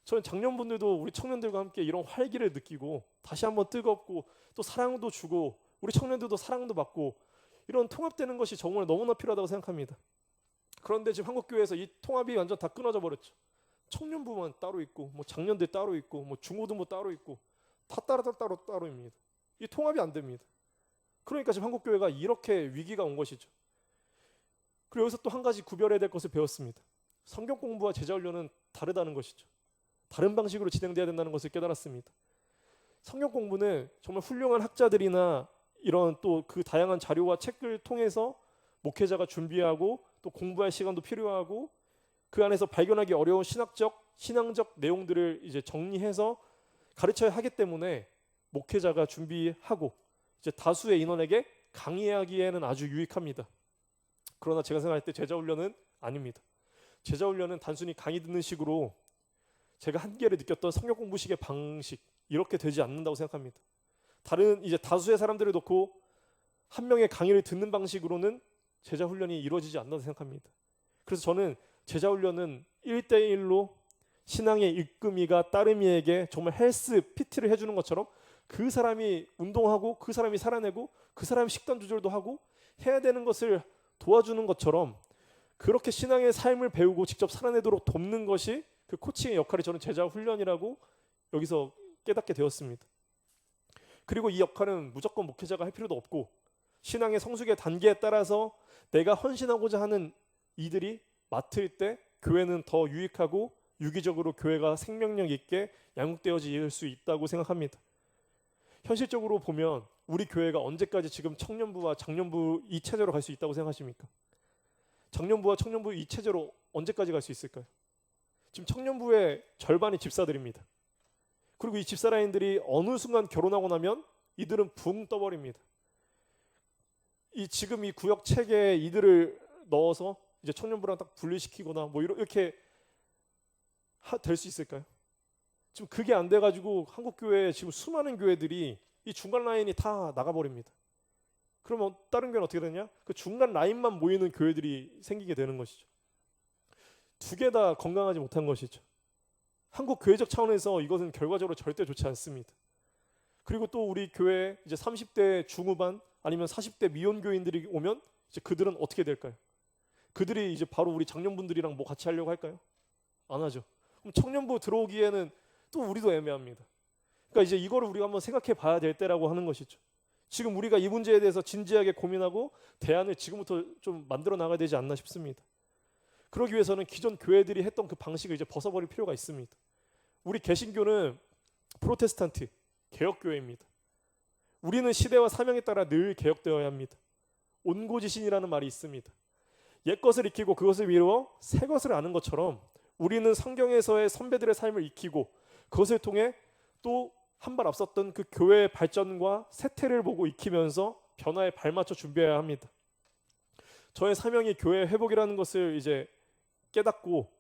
저는 장년분들도 우리 청년들과 함께 이런 활기를 느끼고 다시 한번 뜨겁고 또 사랑도 주고 우리 청년들도 사랑도 받고 이런 통합되는 것이 정말 너무나 필요하다고 생각합니다. 그런데 지금 한국교회에서 이 통합이 완전 다 끊어져 버렸죠. 청년부만 따로 있고 뭐 장년들 따로 있고 뭐 중고등부 따로 있고 다 따로입니다. 이 통합이 안 됩니다. 그러니까 지금 한국교회가 이렇게 위기가 온 것이죠. 그리고 여기서 또 한 가지 구별해야 될 것을 배웠습니다. 성경 공부와 제자 훈련은 다르다는 것이죠. 다른 방식으로 진행돼야 된다는 것을 깨달았습니다. 성경 공부는 정말 훌륭한 학자들이나 이런 또 그 다양한 자료와 책을 통해서 목회자가 준비하고 또 공부할 시간도 필요하고 그 안에서 발견하기 어려운 신앙적 내용들을 이제 정리해서 가르쳐야 하기 때문에 목회자가 준비하고 이제 다수의 인원에게 강의하기에는 아주 유익합니다. 그러나 제가 생각할 때 제자 훈련은 아닙니다. 제자 훈련은 단순히 강의 듣는 식으로 제가 한계를 느꼈던 성경 공부식의 방식 이렇게 되지 않는다고 생각합니다. 다른 이제 다수의 사람들을 놓고 한 명의 강의를 듣는 방식으로는 제자 훈련이 이루어지지 않는다고 생각합니다. 그래서 저는 제자 훈련은 1대1로 신앙의 일금이가 따름이에게 정말 헬스 PT를 해주는 것처럼 그 사람이 운동하고 그 사람이 살아내고 그 사람이 식단 조절도 하고 해야 되는 것을 도와주는 것처럼 그렇게 신앙의 삶을 배우고 직접 살아내도록 돕는 것이 그 코칭의 역할이 저는 제자 훈련이라고 여기서 깨닫게 되었습니다. 그리고 이 역할은 무조건 목회자가 할 필요도 없고 신앙의 성숙의 단계에 따라서 내가 헌신하고자 하는 이들이 맡을 때 교회는 더 유익하고 유기적으로 교회가 생명력 있게 양육되어질 수 있다고 생각합니다. 현실적으로 보면 우리 교회가 언제까지 지금 청년부와 장년부 이 체제로 갈 수 있다고 생각하십니까? 장년부와 청년부 이 체제로 언제까지 갈 수 있을까요? 지금 청년부의 절반이 집사들입니다. 그리고 이 집사라인들이 어느 순간 결혼하고 나면 이들은 붕 떠버립니다. 지금 이 구역 체계에 이들을 넣어서 이제 청년부랑 딱 분리시키거나 뭐 이렇게 될 수 있을까요? 지금 그게 안 돼가지고 한국 교회 지금 수많은 교회들이 이 중간 라인이 다 나가버립니다. 그러면 다른 교회는 어떻게 되냐? 그 중간 라인만 모이는 교회들이 생기게 되는 것이죠. 두 개 다 건강하지 못한 것이죠. 한국 교회적 차원에서 이것은 결과적으로 절대 좋지 않습니다. 그리고 또 우리 교회 이제 30대 중후반 아니면 40대 미혼 교인들이 오면 이제 그들은 어떻게 될까요? 그들이 이제 바로 우리 장년분들이랑 뭐 같이 하려고 할까요? 안 하죠. 그럼 청년부 들어오기에는 또 우리도 애매합니다. 그러니까 이제 이거를 우리가 한번 생각해 봐야 될 때라고 하는 것이죠. 지금 우리가 이 문제에 대해서 진지하게 고민하고 대안을 지금부터 좀 만들어 나가야 되지 않나 싶습니다. 그러기 위해서는 기존 교회들이 했던 그 방식을 이제 벗어버릴 필요가 있습니다. 우리 개신교는 프로테스탄트, 개혁교회입니다. 우리는 시대와 사명에 따라 늘 개혁되어야 합니다. 온고지신이라는 말이 있습니다. 옛 것을 익히고 그것을 미루어 새 것을 아는 것처럼 우리는 성경에서의 선배들의 삶을 익히고 그것을 통해 또 한 발 앞섰던 그 교회의 발전과 세태를 보고 익히면서 변화에 발맞춰 준비해야 합니다. 저의 사명이 교회 회복이라는 것을 이제 깨닫고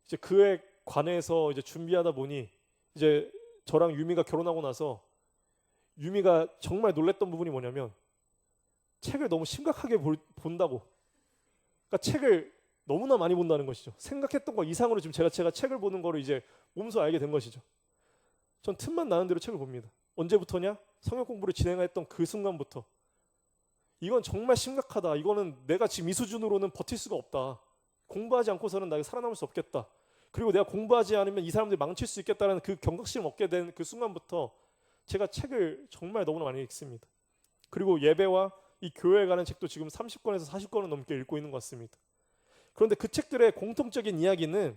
이제 그에 관해서 이제 준비하다 보니 이제 저랑 유미가 결혼하고 나서 유미가 정말 놀랬던 부분이 뭐냐면 책을 너무 심각하게 본다고. 그러니까 책을 너무나 많이 본다는 것이죠. 생각했던 거 이상으로 지금 제가 책을 보는 거를 이제 몸소 알게 된 것이죠. 전 틈만 나는 대로 책을 봅니다. 언제부터냐? 성역 공부를 진행했던 그 순간부터. 이건 정말 심각하다. 이거는 내가 지금 이 수준으로는 버틸 수가 없다. 공부하지 않고서는 나 살아남을 수 없겠다. 그리고 내가 공부하지 않으면 이 사람들이 망칠 수 있겠다는 그 경각심을 얻게 된 그 순간부터 제가 책을 정말 너무나 많이 읽습니다. 그리고 예배와 이 교회에 관한 책도 지금 30권에서 40권은 넘게 읽고 있는 것 같습니다. 그런데 그 책들의 공통적인 이야기는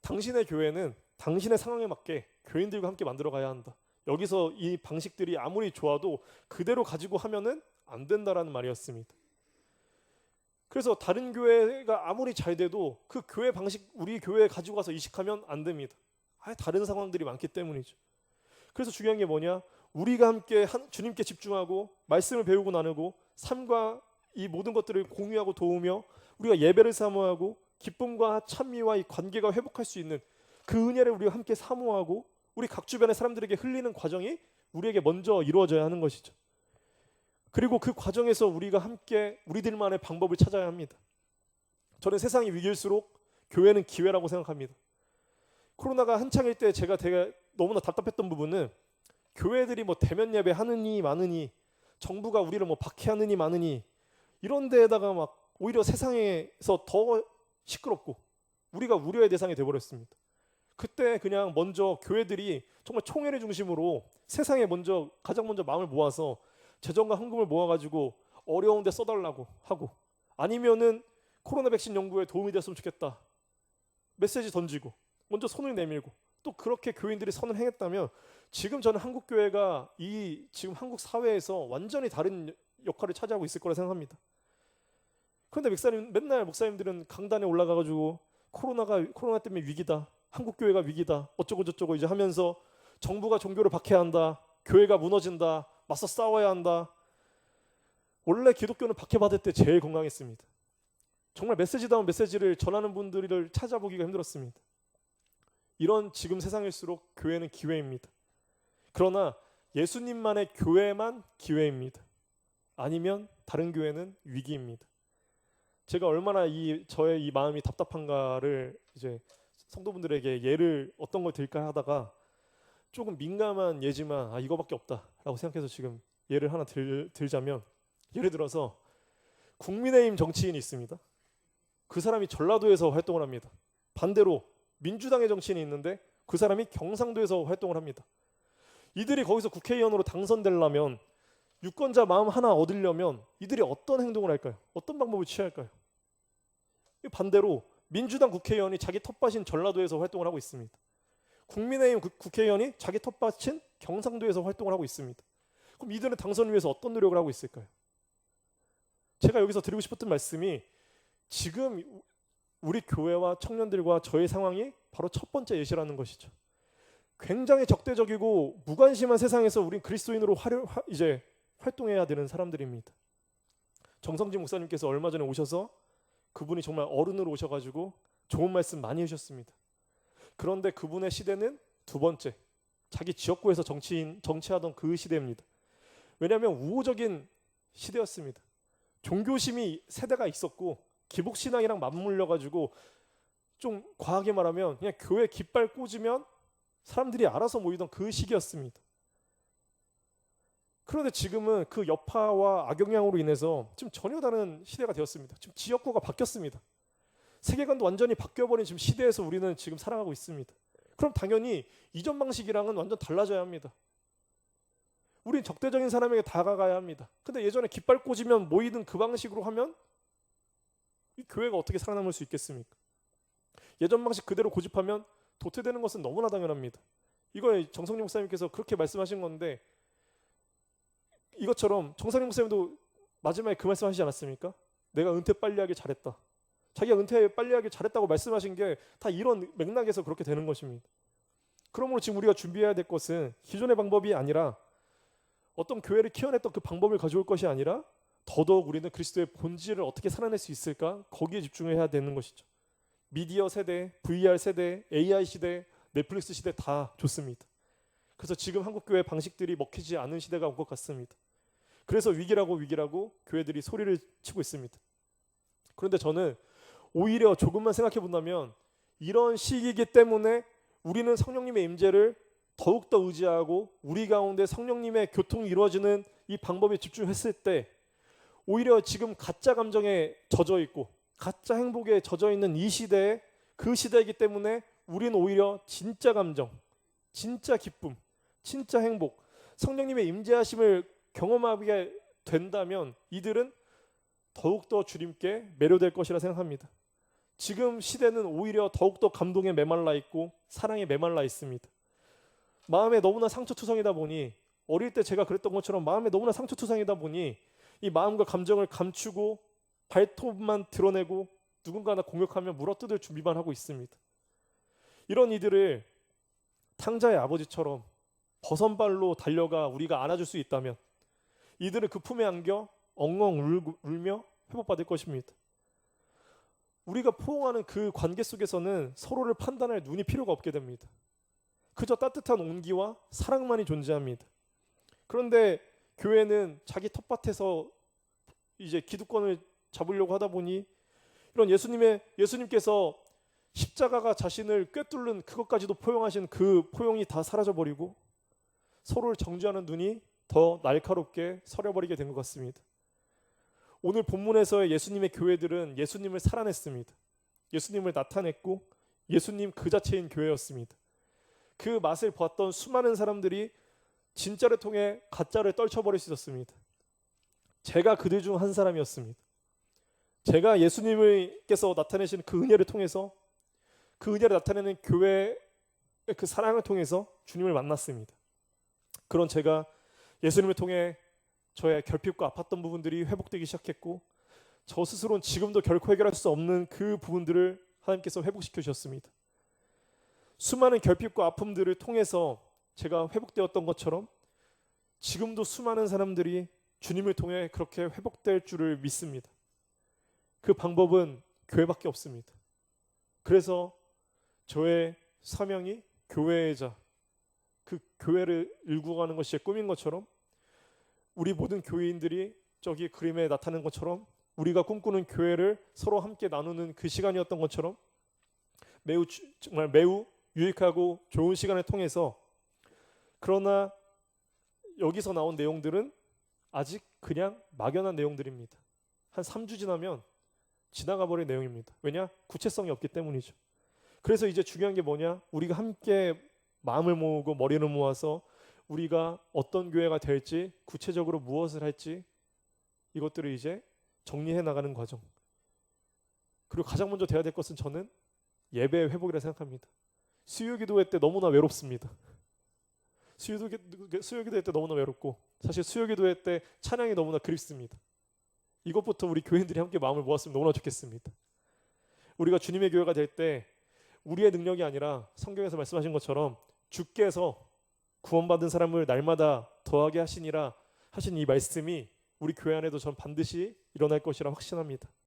당신의 교회는 당신의 상황에 맞게 교인들과 함께 만들어 가야 한다. 여기서 이 방식들이 아무리 좋아도 그대로 가지고 하면은 안 된다라는 말이었습니다. 그래서 다른 교회가 아무리 잘 돼도 그 교회 방식 우리 교회에 가지고 가서 이식하면 안 됩니다. 다른 상황들이 많기 때문이죠. 그래서 중요한 게 뭐냐? 우리가 함께 주님께 집중하고 말씀을 배우고 나누고 삶과 이 모든 것들을 공유하고 도우며 우리가 예배를 사모하고 기쁨과 찬미와 이 관계가 회복할 수 있는 그 은혜를 우리가 함께 사모하고 우리 각 주변의 사람들에게 흘리는 과정이 우리에게 먼저 이루어져야 하는 것이죠. 그리고 그 과정에서 우리가 함께 우리들만의 방법을 찾아야 합니다. 저는 세상이 위기일수록 교회는 기회라고 생각합니다. 코로나가 한창일 때 제가 되게 너무나 답답했던 부분은 교회들이 뭐 대면 예배 하느니 마느니 정부가 우리를 뭐 박해하느니 마느니 이런 데에다가 막 오히려 세상에서 더 시끄럽고 우리가 우려의 대상이 되어버렸습니다. 그때 그냥 먼저 교회들이 정말 총회를 중심으로 세상에 가장 먼저 마음을 모아서 재정과 헌금을 모아가지고 어려운 데 써달라고 하고 아니면은 코로나 백신 연구에 도움이 됐으면 좋겠다 메시지 던지고 먼저 손을 내밀고 또 그렇게 교인들이 선을 행했다면 지금 저는 한국 교회가 지금 한국 사회에서 완전히 다른 역할을 차지하고 있을 거라 생각합니다. 그런데 맨날 목사님들은 강단에 올라가가지고 코로나 때문에 위기다, 한국 교회가 위기다, 어쩌고 저쩌고 이제 하면서 정부가 종교를 박해한다, 교회가 무너진다, 맞서 싸워야 한다. 원래 기독교는 박해받을 때 제일 건강했습니다. 정말 메시지다운 메시지를 전하는 분들을 찾아보기가 힘들었습니다. 이런 지금 세상일수록 교회는 기회입니다. 그러나 예수님만의 교회만 기회입니다. 아니면 다른 교회는 위기입니다. 제가 얼마나 저의 이 마음이 답답한가를 이제 성도분들에게 예를 어떤 걸 들까 하다가 조금 민감한 예지만 이거밖에 없다라고 생각해서 지금 예를 하나 들자면 예를 들어서 국민의힘 정치인이 있습니다. 그 사람이 전라도에서 활동을 합니다. 반대로 민주당의 정치인이 있는데 그 사람이 경상도에서 활동을 합니다. 이들이 거기서 국회의원으로 당선되려면 유권자 마음 하나 얻으려면 이들이 어떤 행동을 할까요? 어떤 방법을 취할까요? 반대로 민주당 국회의원이 자기 텃밭인 전라도에서 활동을 하고 있습니다. 국민의힘 국회의원이 자기 텃밭인 경상도에서 활동을 하고 있습니다. 그럼 이들은 당선을 위해서 어떤 노력을 하고 있을까요? 제가 여기서 드리고 싶었던 말씀이 지금 우리 교회와 청년들과 저의 상황이 바로 첫 번째 예시라는 것이죠. 굉장히 적대적이고 무관심한 세상에서 우린 그리스도인으로 이제 활동해야 되는 사람들입니다. 정성진 목사님께서 얼마 전에 오셔서 그분이 정말 어른으로 오셔가지고 좋은 말씀 많이 해주셨습니다. 그런데 그분의 시대는 두 번째, 자기 지역구에서 정치하던 그 시대입니다. 왜냐하면 우호적인 시대였습니다. 종교심이 세대가 있었고 기복신앙이랑 맞물려가지고 좀 과하게 말하면 그냥 교회 깃발 꽂으면 사람들이 알아서 모이던 그 시기였습니다. 그런데 지금은 그 여파와 악영향으로 인해서 지금 전혀 다른 시대가 되었습니다. 지금 지역구가 바뀌었습니다. 세계관도 완전히 바뀌어버린 지금 시대에서 우리는 지금 살아가고 있습니다. 그럼 당연히 이전 방식이랑은 완전 달라져야 합니다. 우린 적대적인 사람에게 다가가야 합니다. 근데 예전에 깃발 꽂으면 모이던 그 방식으로 하면 이 교회가 어떻게 살아남을 수 있겠습니까? 예전 방식 그대로 고집하면 도태되는 것은 너무나 당연합니다. 이거 정성님 목사님께서 그렇게 말씀하신 건데 이것처럼 정성님 목사님도 마지막에 그 말씀하시지 않았습니까? 내가 은퇴 빨리 하길 잘했다. 자기가 은퇴 빨리 하길 잘했다고 말씀하신 게 다 이런 맥락에서 그렇게 되는 것입니다. 그러므로 지금 우리가 준비해야 될 것은 기존의 방법이 아니라 어떤 교회를 키워냈던 그 방법을 가져올 것이 아니라 더더욱 우리는 그리스도의 본질을 어떻게 살아낼 수 있을까? 거기에 집중해야 되는 것이죠. 미디어 세대, VR 세대, AI 시대, 넷플릭스 시대 다 좋습니다. 그래서 지금 한국 교회 방식들이 먹히지 않은 시대가 온 것 같습니다. 그래서 위기라고 교회들이 소리를 치고 있습니다. 그런데 저는 오히려 조금만 생각해 본다면 이런 시기이기 때문에 우리는 성령님의 임재를 더욱더 의지하고 우리 가운데 성령님의 교통이 이루어지는 이 방법에 집중했을 때 오히려 지금 가짜 감정에 젖어 있고 가짜 행복에 젖어 있는 이 시대에 그 시대이기 때문에 우리는 오히려 진짜 감정, 진짜 기쁨, 진짜 행복, 성령님의 임재하심을 경험하게 된다면 이들은 더욱더 주님께 매료될 것이라 생각합니다. 지금 시대는 오히려 더욱더 감동에 메말라 있고 사랑에 메말라 있습니다. 마음에 너무나 상처투성이다 보니, 어릴 때 제가 그랬던 것처럼 마음에 너무나 상처투성이다 보니 이 마음과 감정을 감추고 발톱만 드러내고 누군가나 공격하면 물어뜯을 준비만 하고 있습니다. 이런 이들을 탕자의 아버지처럼 버선발로 달려가 우리가 안아줄 수 있다면 이들을 그 품에 안겨 엉엉 울며 회복받을 것입니다. 우리가 포옹하는 그 관계 속에서는 서로를 판단할 눈이 필요가 없게 됩니다. 그저 따뜻한 온기와 사랑만이 존재합니다. 그런데 교회는 자기 텃밭에서 이제 기득권을 잡으려고 하다 보니 이런 예수님께서 십자가가 자신을 꿰뚫는 그것까지도 포용하신 그 포용이 다 사라져버리고 서로를 정죄하는 눈이 더 날카롭게 서려버리게 된 것 같습니다. 오늘 본문에서의 예수님의 교회들은 예수님을 살아냈습니다. 예수님을 나타냈고 예수님 그 자체인 교회였습니다. 그 맛을 보았던 수많은 사람들이 진짜를 통해 가짜를 떨쳐버릴 수 있었습니다. 제가 그들 중 한 사람이었습니다. 제가 예수님께서 나타내신 그 은혜를 통해서, 그 은혜를 나타내는 교회의 그 사랑을 통해서 주님을 만났습니다. 그런 제가 예수님을 통해 저의 결핍과 아팠던 부분들이 회복되기 시작했고, 저 스스로는 지금도 결코 해결할 수 없는 그 부분들을 하나님께서 회복시켜 주셨습니다. 수많은 결핍과 아픔들을 통해서 제가 회복되었던 것처럼 지금도 수많은 사람들이 주님을 통해 그렇게 회복될 줄을 믿습니다. 그 방법은 교회밖에 없습니다. 그래서 저의 사명이 교회이자 그 교회를 일구 가는 것이 꿈인 것처럼, 우리 모든 교회인들이 저기 그림에 나타낸 것처럼 우리가 꿈꾸는 교회를 서로 함께 나누는 그 시간이었던 것처럼 정말 매우 유익하고 좋은 시간을 통해서, 그러나 여기서 나온 내용들은 아직 그냥 막연한 내용들입니다. 한 3주 지나면 지나가 버릴 내용입니다. 왜냐? 구체성이 없기 때문이죠. 그래서 이제 중요한 게 뭐냐? 우리가 함께 마음을 모으고 머리를 모아서 우리가 어떤 교회가 될지, 구체적으로 무엇을 할지, 이것들을 이제 정리해 나가는 과정. 그리고 가장 먼저 돼야 될 것은 저는 예배의 회복이라 생각합니다. 수요기도회 때 너무나 외롭습니다. 수요기도회 때 너무나 외롭고, 사실 수요기도회 때 찬양이 너무나 그립습니다. 이것부터 우리 교인들이 함께 마음을 모았으면 너무나 좋겠습니다. 우리가 주님의 교회가 될 때 우리의 능력이 아니라 성경에서 말씀하신 것처럼 주께서 구원받은 사람을 날마다 더하게 하시니라 하신 이 말씀이 우리 교회 안에도 전 반드시 일어날 것이라 확신합니다.